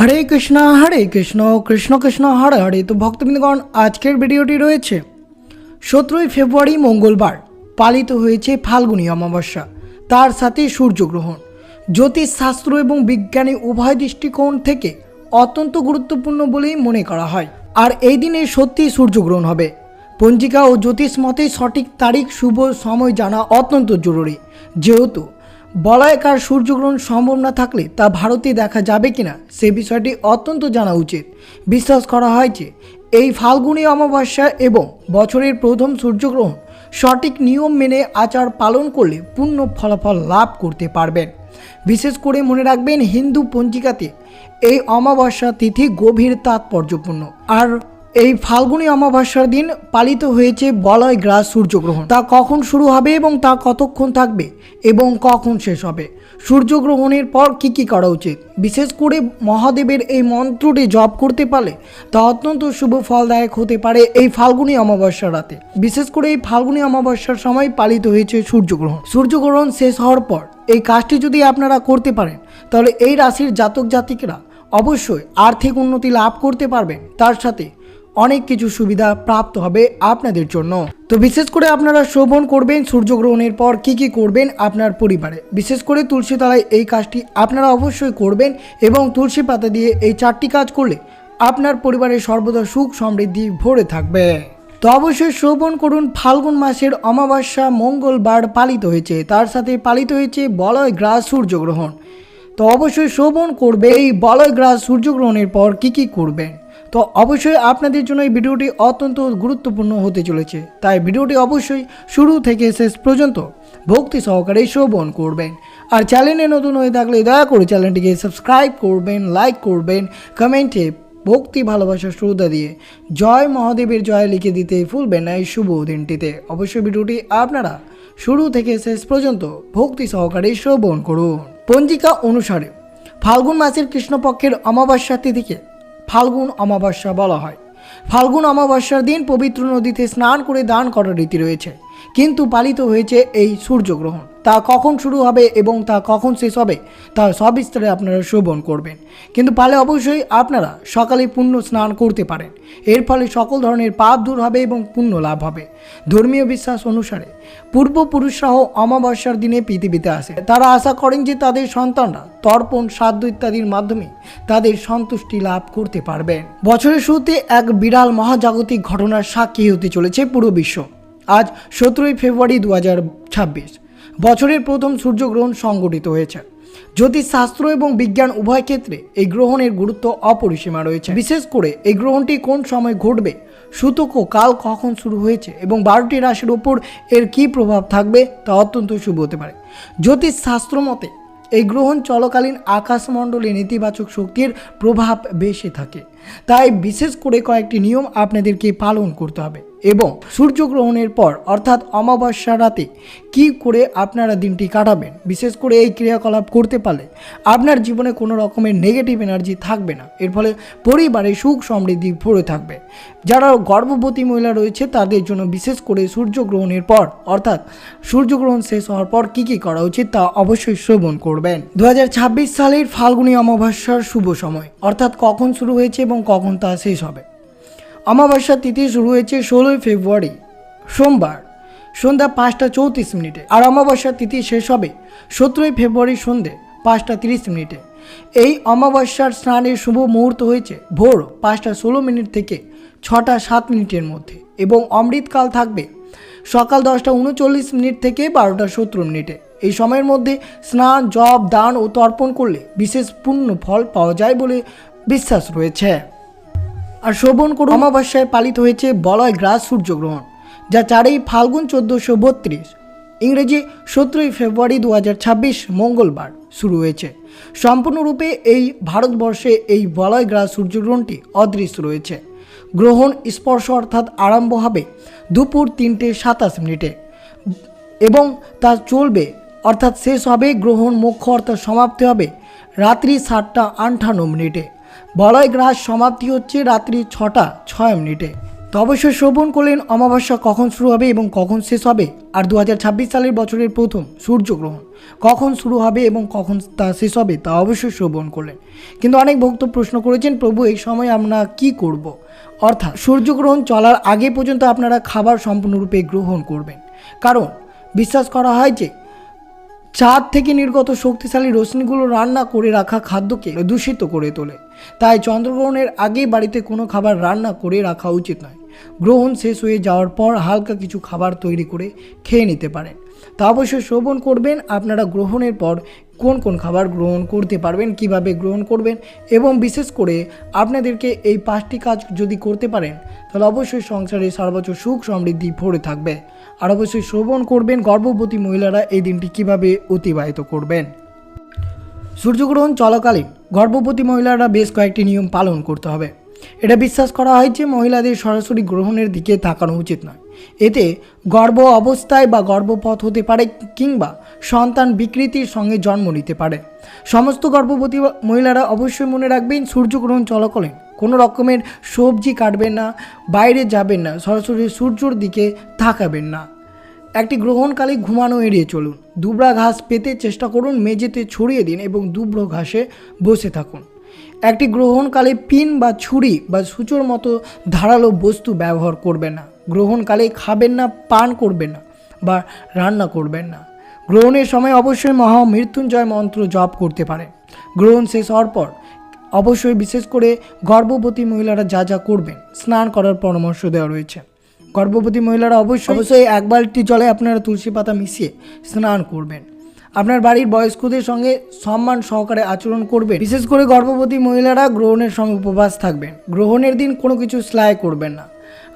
হরে কৃষ্ণ কৃষ্ণ কৃষ্ণ হরে হরে। তো ভক্তবৃন্দগণ, আজকের ভিডিওটি রয়েছে 17ই ফেব্রুয়ারি মঙ্গলবার পালিত হয়েছে ফাল্গুনী অমাবস্যা, তার সাথে সূর্যগ্রহণ। জ্যোতিষশাস্ত্র এবং বিজ্ঞানী উভয় দৃষ্টিকোণ থেকে অত্যন্ত গুরুত্বপূর্ণ বলেই মনে করা হয়। আর এই দিনে সত্যি সূর্যগ্রহণ হবে। পঞ্জিকা ও জ্যোতিষ মতে সঠিক তারিখ শুভ সময় জানা অত্যন্ত জরুরি, যেহেতু বলয়াকার সূর্যগ্রহণ সম্ভব না থাকলে তা ভারতে দেখা যাবে কিনা সে বিষয়টি অত্যন্ত জানা উচিত। বিশ্বাস করা হয় যে এই ফাল্গুনী অমাবস্যা এবং বছরের প্রথম সূর্যগ্রহণ সঠিক নিয়ম মেনে আচার পালন করলে পূর্ণ ফলাফল লাভ করতে পারবেন। বিশেষ করে মনে রাখবেন, হিন্দু পঞ্জিকাতে এই অমাবস্যা তিথি গভীর তাৎপর্যপূর্ণ। আর এই ফাল্গুনী অমাবস্যার দিন পালিত হয়েছে বলয় গ্রাস সূর্যগ্রহণ। তা কখন শুরু হবে এবং তা কতক্ষণ থাকবে এবং কখন শেষ হবে, সূর্যগ্রহণের পর কি করা উচিত, বিশেষ করে মহাদেবের এই মন্ত্রটি জপ করতে পারলে তা অত্যন্ত শুভ ফলদায়ক হতে পারে। এই ফাল্গুনী অমাবস্যার রাতে, বিশেষ করে এই ফাল্গুনী অমাবস্যার সময় পালিত হয়েছে সূর্যগ্রহণ। সূর্যগ্রহণ শেষ হওয়ার পর এই কাজটি যদি আপনারা করতে পারেন, তাহলে এই রাশির জাতক জাতিকরা অবশ্যই আর্থিক উন্নতি লাভ করতে পারবেন, তার সাথে অনেক কিছু সুবিধা প্রাপ্ত হবে আপনাদের জন্য। তো বিশেষ করে আপনারা শ্রবণ করবেন সূর্যগ্রহণের পর কি করবেন আপনার পরিবারে। বিশেষ করে তুলসী তলায় এই কাজটি আপনারা অবশ্যই করবেন এবং তুলসী পাতা দিয়ে এই 4টি কাজ করলে আপনার পরিবারে সর্বদা সুখ সমৃদ্ধি ভরে থাকবে। তো অবশ্যই শ্রবণ করুন, ফাল্গুন মাসের অমাবস্যা মঙ্গলবার পালিত হয়েছে, তার সাথে পালিত হয়েছে বলয় গ্রাস সূর্যগ্রহণ। তো অবশ্যই শ্রবণ করবে এই বলয় গ্রাস সূর্যগ্রহণের পর কি করবেন। তো অবশ্যই আপনাদের জন্য এই ভিডিওটি অত্যন্ত গুরুত্বপূর্ণ হতে চলেছে, তাই ভিডিওটি অবশ্যই শুরু থেকে শেষ পর্যন্ত ভক্তি সহকারে শ্রবণ করবেন। আর চ্যানেলে নতুন হয়ে থাকলে দয়া করে চ্যানেলটিকে সাবস্ক্রাইব করবেন, লাইক করবেন, কমেন্টে ভক্তি ভালোবাসা শ্রদ্ধা দিয়ে জয় মহাদেবের জয় লিখে দিতে ভুলবেন না এই শুভ দিনটিতে। অবশ্যই ভিডিওটি আপনারা শুরু থেকে শেষ পর্যন্ত ভক্তি সহকারে শ্রবণ করুন। পঞ্জিকা অনুসারে ফাল্গুন মাসের কৃষ্ণপক্ষের অমাবস্যা তিথিকে ফাল্গুন অমাবস্যা বলা হয়। ফাল্গুন অমাবস্যার দিন পবিত্র নদীতে স্নান করে দান করার রীতি রয়েছে, কিন্তু পালিত হয়েছে এই সূর্যগ্রহণ। তা কখন শুরু হবে এবং তা কখন শেষ হবে তা সবিস্তারে আপনারা শ্রবণ করবেন। কিন্তু পালে অবশ্যই আপনারা সকালে পুণ্য স্নান করতে পারেন, এর ফলে সকল ধরনের পাপ দূর হবে এবং পুণ্য লাভ হবে। ধর্মীয় বিশ্বাস অনুসারে পূর্বপুরুষরাও অমাবস্যার দিনে পৃথিবীতে আসে। তারা আশা করেন যে তাদের সন্তানরা তর্পণ, শ্রাদ্ধ ইত্যাদির মাধ্যমে তাদের সন্তুষ্টি লাভ করতে পারবেন। বছরের শুরুতে এক বিরাট মহাজাগতিক ঘটনার সাক্ষী হতে চলেছে পুরো বিশ্ব। আজ 17ই ফেব্রুয়ারি 2026 বছরের প্রথম সূর্যগ্রহণ সংঘটিত হয়েছে। জ্যোতিষশাস্ত্র এবং বিজ্ঞান উভয় ক্ষেত্রে এই গ্রহণের গুরুত্ব অপরিসীমা রয়েছে। বিশেষ করে এই গ্রহণটি কোন সময় ঘটবে, সূতক কাল কখন শুরু হয়েছে এবং 12টি রাশির ওপর এর কী প্রভাব থাকবে তা অত্যন্ত শুভ হতে পারে। জ্যোতিষশাস্ত্র মতে এই গ্রহণ চলাকালীন আকাশমণ্ডলে নেতিবাচক শক্তির প্রভাব বেশি থাকে, তাই বিশেষ করে কয়েকটি নিয়ম আপনাদেরকে পালন করতে হবে। এবং সূর্যগ্রহণের পর অর্থাৎ অমাবস্যা রাতে কি করে আপনারা দিনটি কাটাবেন, বিশেষ করে এই ক্রিয়াকলাপ করতে পারলে আপনার জীবনে কোনো রকমের নেগেটিভ এনার্জি থাকবে না, এর ফলে পরিবারে সুখ সমৃদ্ধি ভরে থাকবে। যারা গর্ভবতী মহিলা রয়েছে তাদের জন্য বিশেষ করে সূর্যগ্রহণের পর অর্থাৎ সূর্যগ্রহণ শেষ হওয়ার পর কি করা উচিত তা অবশ্যই শ্রবণ করবেন। 2026 সালের ফাল্গুনী অমাবস্যার শুভ সময় অর্থাৎ কখন শুরু হয়েছে এবং কখন তা শেষ হবে। অমাবস্যা তিথি শুরু হয়েছে 16ই ফেব্রুয়ারি সোমবার সন্ধ্যা 5টা 34 আর অমাবস্যা তিথি শেষ হবে 17ই ফেব্রুয়ারি সন্ধ্যে 5টা 30। এই অমাবস্যার স্নানের শুভ মুহূর্ত হয়েছে ভোর 5টা 16 থেকে 6টা 7 মধ্যে এবং অমৃতকাল থাকবে সকাল 10টা 39 থেকে 12টা 17। এই সময়ের মধ্যে স্নান, জপ, দান ও তর্পণ করলে বিশেষ পুণ্য ফল পাওয়া যায় বলে বিশ্বাস রয়েছে। আর শ্রবণ করুন, অমাবস্যায় পালিত হয়েছে বলয় গ্রাস সূর্যগ্রহণ, যা 4ই ফাল্গুন 1432 ইংরেজি 17ই ফেব্রুয়ারি 2026 মঙ্গলবার শুরু হয়েছে। সম্পূর্ণরূপে এই ভারতবর্ষে এই বলয় গ্রাস সূর্যগ্রহণটি অদৃশ্য রয়েছে। গ্রহণ স্পর্শ অর্থাৎ আরম্ভ হবে দুপুর 3টা 27 এবং তা চলবে অর্থাৎ শেষ হবে গ্রহণ মোক্ষ অর্থাৎ সমাপ্তি হবে রাত্রি 7টা 58। বলয় গ্রাস সমাপ্তি হচ্ছে রাত্রি 6টা 6। তো অবশ্যই শ্রবণ করলেন অমাবস্যা কখন শুরু হবে এবং কখন শেষ হবে। আর 2026 সালের বছরের প্রথম সূর্যগ্রহণ কখন শুরু হবে এবং কখন তা শেষ হবে তা অবশ্যই শ্রবণ করলেন। কিন্তু অনেক ভক্ত প্রশ্ন করেছেন, প্রভু এই সময় আমরা কি করব। অর্থাৎ সূর্যগ্রহণ চলার আগে পর্যন্ত আপনারা খাবার সম্পূর্ণরূপে গ্রহণ করবেন, কারণ বিশ্বাস করা হয় যে চাঁদ থেকে নির্গত শক্তিশালী রশ্মিগুলো রান্না করে রাখা খাদ্যকে দূষিত করে তোলে। তাই চন্দ্রগ্রহণের আগে বাড়িতে কোনো খাবার রান্না করে রাখা উচিত নয়। গ্রহণ শেষ হয়ে যাওয়ার পর হালকা কিছু খাবার তৈরি করে খেয়ে নিতে পারেন। তা অবশ্যই শ্রবণ করবেন আপনারা গ্রহণের পর কোন কোন খাবার গ্রহণ করতে পারবেন, কিভাবে গ্রহণ করবেন, এবং বিশেষ করে আপনাদেরকে এই 5টি কাজ যদি করতে পারেন তাহলে অবশ্যই সংসারে সর্বোচ্চ সুখ সমৃদ্ধি ভরে থাকবে। আর অবশ্যই শ্রবণ করবেন গর্ভবতী মহিলারা এই দিনটি কিভাবে অতিবাহিত করবেন। সূর্যগ্রহণ চলাকালীন গর্ভবতী মহিলারা বেশ কয়েকটি নিয়ম পালন করতে হবে। এটা বিশ্বাস করা হয় যে মহিলাদের সরাসরি গ্রহণের দিকে তাকানো উচিত নয়। এতে গর্ভ অবস্থায় বা গর্ভপাত হতে পারে কিংবা সন্তান বিকৃতির সঙ্গে জন্ম নিতে পারে। সমস্ত গর্ভবতী মহিলারা অবশ্যই মনে রাখবেন সূর্যগ্রহণ চলাকালীন কোনো রকমের সবজি কাটবেন না, বাইরে যাবেন না, সরাসরি সূর্যর দিকে তাকাবেন না। একটি গ্রহণকালে ঘুমানো এড়িয়ে চলুন। দুবরা ঘাস পেতে চেষ্টা করুন, মেঝেতে ছড়িয়ে দিন এবং দুবড়ো ঘাসে বসে থাকুন। একটি গ্রহণকালে পিন বা ছুরি বা সূচোর মতো ধারালো বস্তু ব্যবহার করবেন না। গ্রহণকালে খাবেন না, পান করবেন না বা রান্না করবেন না। গ্রহণের সময় অবশ্যই মহামৃত্যুঞ্জয় মন্ত্র জপ করতে পারেন। গ্রহণ শেষ হওয়ার পর অবশ্যই বিশেষ করে গর্ভবতী মহিলারা যা যা করবেন, স্নান করার পরামর্শ দেওয়া রয়েছে। গর্ভবতী মহিলারা অবশ্যই 1 বালতি জলে আপনারা তুলসী পাতা মিশিয়ে স্নান করবেন। আপনার বাড়ির বয়স্কদের সঙ্গে সম্মান সহকারে আচরণ করবেন। বিশেষ করে গর্ভবতী মহিলারা গ্রহণের সময় উপবাস থাকবেন। গ্রহণের দিন কোনো কিছু সেলাই করবেন না।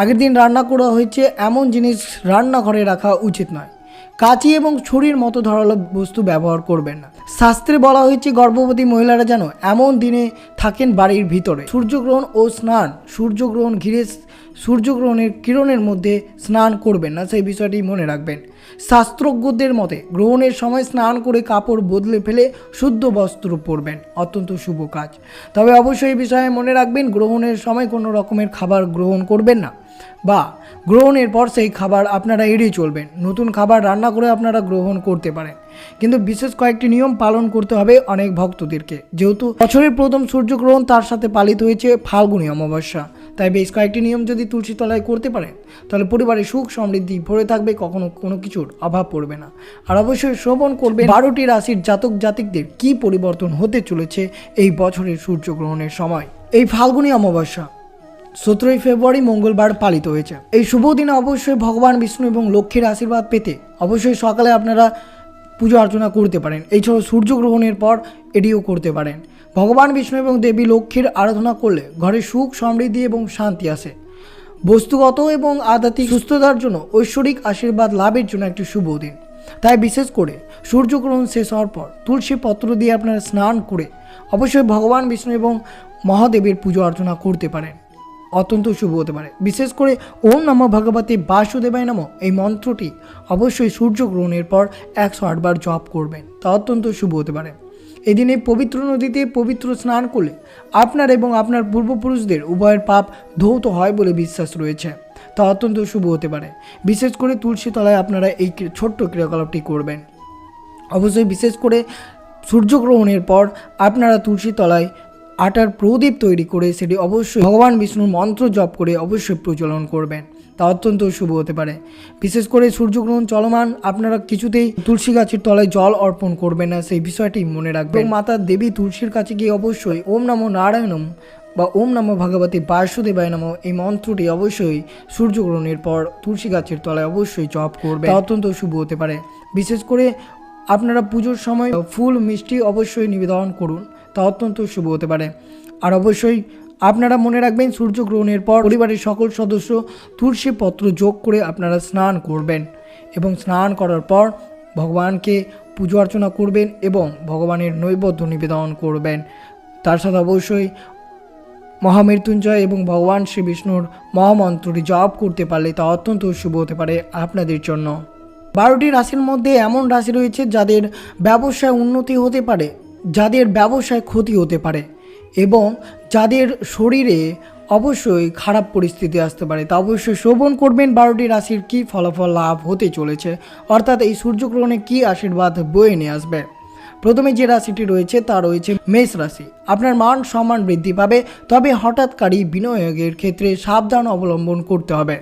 আগের দিন রান্না করা হয়েছে এমন জিনিস রান্নাঘরে রাখা উচিত নয়। কাঁচি এবং ছুরির মতো ধারালো বস্তু ব্যবহার করবেন না। শাস্ত্রে বলা হয়েছে গর্ভবতী মহিলারা যেন এমন দিনে থাকেন বাড়ির ভিতরে। সূর্যগ্রহণ ও স্নান, সূর্যগ্রহণ ঘিরে সূর্যগ্রহণের কিরণের মধ্যে স্নান করবেন না, সেই বিষয়টি মনে রাখবেন। শাস্ত্রজ্ঞদের মতে গ্রহণের সময় স্নান করে কাপড় বদলে ফেলে শুদ্ধ বস্ত্র পরবেন, অত্যন্ত শুভ কাজ। তবে অবশ্যই এই বিষয়ে মনে রাখবেন গ্রহণের সময় কোনো রকমের খাবার গ্রহণ করবেন না বা গ্রহণের পর সেই খাবার আপনারা এড়িয়ে চলবেন। নতুন খাবার রান্না করে আপনারা গ্রহণ করতে পারেন, কিন্তু বিশেষ কয়েকটি নিয়ম পালন করতে হবে অনেক ভক্তদেরকে। যেহেতু বছরের প্রথম সূর্যগ্রহণ তার সাথে পালিত হয়েছে ফাল্গুনী অমাবস্যা, তাই বেশ কয়েকটি নিয়ম যদি তুলসী তলায় করতে পারেন তাহলে পরিবারে সুখ সমৃদ্ধি ভরে থাকবে, কখনো কোনো কিছুর অভাব পড়বে না। আর অবশ্যই শ্রবণ করবে 12টি রাশির জাতক জাতিকদের কী পরিবর্তন হতে চলেছে এই বছরের সূর্যগ্রহণের সময়। এই ফাল্গুনী অমাবস্যা 17ই ফেব্রুয়ারি মঙ্গলবার পালিত হয়েছে। এই শুভ দিনে অবশ্যই ভগবান বিষ্ণু এবং লক্ষ্মীর আশীর্বাদ পেতে অবশ্যই সকালে আপনারা পুজো অর্চনা করতে পারেন। এছাড়াও সূর্যগ্রহণের পর এটিও করতে পারেন। ভগবান বিষ্ণু এবং দেবী লক্ষ্মীর আরাধনা করলে ঘরে সুখ সমৃদ্ধি এবং শান্তি আসে। বস্তুগত এবং আধ্যাত্মিক সুস্থতার জন্য ঐশ্বরিক আশীর্বাদ লাভের জন্য একটি শুভ দিন। তাই বিশেষ করে সূর্যগ্রহণ শেষ হওয়ার পর তুলসী পত্র দিয়ে আপনারা স্নান করে অবশ্যই ভগবান বিষ্ণু এবং মহাদেবের পুজো অর্চনা করতে পারেন, অত্যন্ত শুভ হতে পারে। বিশেষ করে ওম নমঃ ভগবতে বাসুদেবায় নমঃ এই মন্ত্রটি অবশ্যই সূর্যগ্রহণের পর 108 বার জপ করবেন, তা অত্যন্ত শুভ হতে পারে। এই দিনে পবিত্র নদীতে পবিত্র স্নান করলে আপনার এবং আপনার পূর্বপুরুষদের উভয়ের পাপ ধৌত হয় বলে বিশ্বাস রয়েছে, তা অত্যন্ত শুভ হতে পারে। বিশেষ করে তুলসী তলায় আপনারা এই ছোট্ট ক্রিয়াকলাপটি করবেন। অবশ্যই বিশেষ করে সূর্যগ্রহণের পর আপনারা তুলসী তলায় আটার প্রদীপ তৈরি করে সেটি অবশ্যই ভগবান বিষ্ণুর মন্ত্র জপ করে অবশ্যই প্রজ্বলন করবেন, তা অত্যন্ত শুভ হতে পারে। বিশেষ করে সূর্যগ্রহণ চলমান আপনারা কিছুতেই তুলসী গাছের তলায় জল অর্পণ করবেন না, সেই বিষয়টি মনে রাখবেন। মাতা দেবী তুলসীর কাছে গিয়ে অবশ্যই ওম নমো নারায়ণম বা ওম নমো ভগবতে বাসুদেবায় নমঃ এই মন্ত্রটি অবশ্যই সূর্যগ্রহণের পর তুলসী গাছের তলায় অবশ্যই জপ করবেন, তা অত্যন্ত শুভ হতে পারে। বিশেষ করে আপনারা পুজোর সময় ফুল মিষ্টি অবশ্যই নিবেদন করুন, তা অত্যন্ত শুভ হতে পারে। আর অবশ্যই আপনারা মনে রাখবেন সূর্যগ্রহণের পর পরিবারের সকল সদস্য তুলসী পত্র যোগ করে আপনারা স্নান করবেন এবং স্নান করার পর ভগবানকে পুজো অর্চনা করবেন এবং ভগবানের নৈবেদ্য নিবেদন করবেন। তার সাথে অবশ্যই মহামৃত্যুঞ্জয় এবং ভগবান শ্রী বিষ্ণুর মহামন্ত্রটি জপ করতে পারলে তা অত্যন্ত শুভ হতে পারে আপনাদের জন্য। 12টি রাশির মধ্যে এমন রাশি রয়েছে যাদের ব্যবসায় উন্নতি হতে পারে, যাদের ব্যবসায় ক্ষতি হতে পারে এবং যাদের শরীরে অবশ্যই খারাপ পরিস্থিতি আসতে পারে, তা অবশ্যই শ্রবণ করবেন 12টি রাশির কী ফলাফল লাভ হতে চলেছে, অর্থাৎ এই সূর্যগ্রহণে কী আশীর্বাদ বয়ে নিয়ে আসবে। প্রথমে যে রাশিটি রয়েছে তা রয়েছে মেষ রাশি। আপনার মান সম্মান বৃদ্ধি পাবে, তবে হঠাৎকারী বিনিয়োগের ক্ষেত্রে সাবধান অবলম্বন করতে হবে।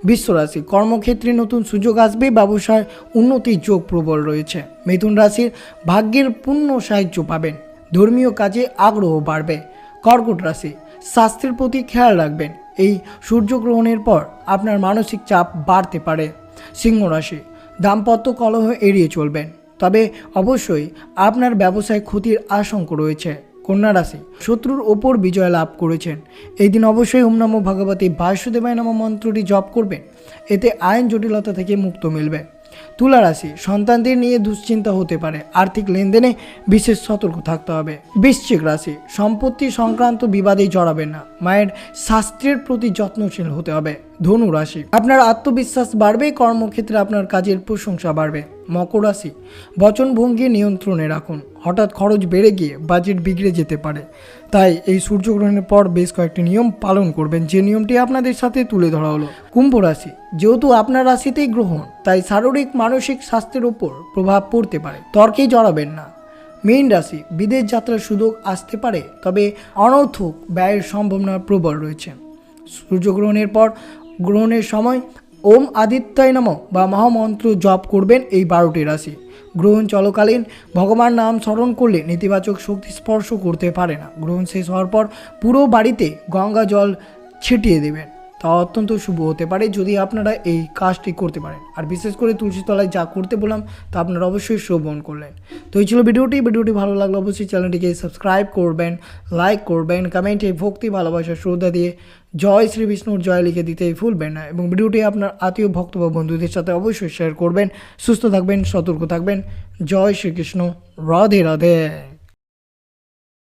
বৃষ রাশি, কর্মক্ষেত্রে নতুন সুযোগ আসবে, ব্যবসায় উন্নতির যোগ প্রবল রয়েছে। মিথুন রাশির, ভাগ্যের পূর্ণ সাহায্য পাবেন, ধর্মীয় কাজে আগ্রহ বাড়বে। কর্কট রাশি, স্বাস্থ্যের প্রতি খেয়াল রাখবেন, এই সূর্যগ্রহণের পর আপনার মানসিক চাপ বাড়তে পারে। সিংহ রাশি, দাম্পত্য কলহ এড়িয়ে চলবেন, তবে অবশ্যই আপনার ব্যবসায় ক্ষতির আশঙ্কা রয়েছে। কন্যা রাশি, শত্রুর ওপর বিজয় লাভ করেছেন, এই দিন অবশ্যই ওম নমো ভগবতী বাসুদেবায় নমঃ মন্ত্রটি জপ করবেন, এতে আইন জটিলতা থেকে মুক্ত মিলবে। তুলা রাশি, সন্তানদের নিয়ে দুশ্চিন্তা হতে পারে, আর্থিক লেনদেনে বিশেষ সতর্ক থাকতে হবে। বৃশ্চিক রাশি, সম্পত্তি সংক্রান্ত বিবাদে জড়াবেন না, মায়ের স্বাস্থ্যের প্রতি যত্নশীল হতে হবে। ধনু রাশি, আপনার আত্মবিশ্বাস বাড়বে, কর্মক্ষেত্রে আপনার কাজের প্রশংসা বাড়বে। মকর রাশি, বচনভঙ্গি নিয়ন্ত্রণে রাখুন, হঠাৎ খরচ বেড়ে গিয়ে বাজেট বিগড়ে যেতে পারে, তাই এই সূর্যগ্রহণের পর বেশ কয়েকটি নিয়ম পালন করবেন, যে নিয়মটি আপনাদের সাথে তুলে ধরা হলো। কুম্ভ রাশি, যেহেতু আপনার রাশিতেই গ্রহণ, তাই শারীরিক মানসিক স্বাস্থ্যের উপর প্রভাব পড়তে পারে, তর্কে জড়াবেন না। মীন রাশি, বিদেশ যাত্রার সুযোগ আসতে পারে, তবে অনর্থক ব্যয়ের সম্ভাবনা প্রবল রয়েছে। সূর্যগ্রহণের পর গ্রহণের সময় ওম আদিত্যায় নমঃ বা মহামন্ত্র জপ করবেন এই 12টি রাশি। গ্রহণ চলাকালীন ভগবান নাম স্মরণ করলে নেতিবাচক শক্তি স্পর্শ করতে পারে না। গ্রহণ শেষ হওয়ার পর পুরো বাড়িতে গঙ্গা জল ছিটিয়ে দেবেন, তা অত্যন্ত শুভ হতে পারে যদি আপনারা এই কাজটি করতে পারেন। আর বিশেষ করে তুলসী তলায় যা করতে বললাম তা আপনারা অবশ্যই শ্রবণ করলেন। তো এই ছিল ভিডিওটি ভালো লাগলে অবশ্যই চ্যানেলটিকে সাবস্ক্রাইব করবেন, লাইক করবেন, কমেন্টে ভক্তি ভালোবাসা শ্রদ্ধা দিয়ে জয় শ্রী বিষ্ণুর জয় লিখে দিতেই ভুলবেন না, এবং ভিডিওটি আপনার আত্মীয় ভক্ত বা বন্ধুদের সাথে অবশ্যই শেয়ার করবেন। সুস্থ থাকবেন, সতর্ক থাকবেন। জয় শ্রীকৃষ্ণ, রাধে রাধে।